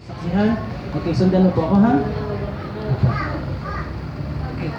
Saksihan? Okay, sundan mo po ako ha? Okay.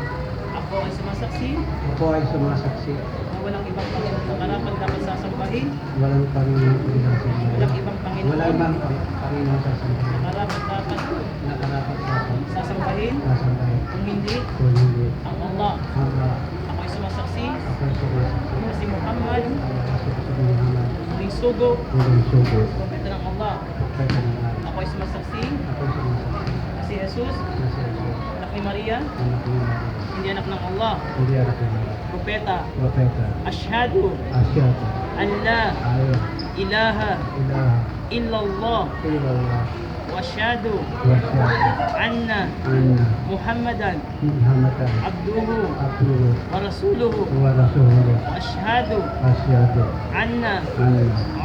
Ako ay sumasaksi Ako ay sumasaksi. na walang ibang Panginoon na karapat dapat sasambahin. Walang Panginoon kundi ang Walang ibang Panginoon Walang ibang Panginoon sa na sambahin. karapat dapat Nakarapat sa akin. sasambahin Sa sambahin. kung hindi Kung hindi. ang Allah. Allah. Ako ay sumasaksi Ako ay sumasaksi. na si Muhammad Ang Rasul sa Muhammad. muling sugo Walang sugo. propeta ng Allah. Pagkaya ng Allah. Ako ay sumasaksi Ako ay sumasaksi. na si Jesus, Na si Jesus. anak ni Maria, Anak ni Maria. hindi anak ng Allah, Hindi anak ni Maria. propeta. Propeta. Ashhadu Asyata. an la Ayaw. ilaha Ilaha. illallah Ilallah. wa ashhadu Wasyata. anna Anna. Muhammadan Muhammadan. abduhu Abdullah. wa rasuluhu Wa Rasulullah. wa ashhadu Asyata. anna Anna.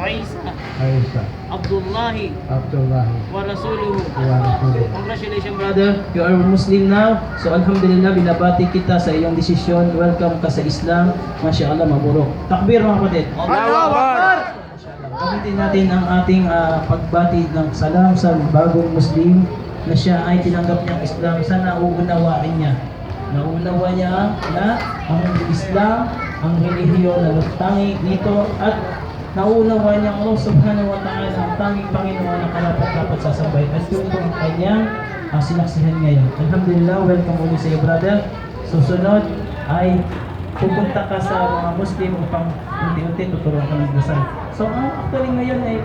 Isa Aisha. Abdullahi Abdullah. wa rasuluhu. Wa Rasulullah. Congratulations brother, you are Muslim now. So alhamdulillah, binabati kita sa iyong desisyon. Welcome ka sa Islam. Masya Allah, maburok. Takbir mga kapatid. Allahu Akbar! Gamitin natin ang ating pagbati ng salam sa bagong Muslim na siya ay tinanggap niyang Islam. Sana uunawain niya. Nauunawa niya na ang Islam, ang relihiyon na nagtangi nito at nauunawa niya Allah subhanahu wa ta'ala ang tanging Panginoon na karapat-dapat sasambahin. At yun po ang kanyang sinaksihan ngayon. Alhamdulillah, welcome ulit sa iyo brother. Susunod ay pupunta ka sa mga Muslim upang unti-unti tuturuan ka ng dasal. So, ang actually ngayon ay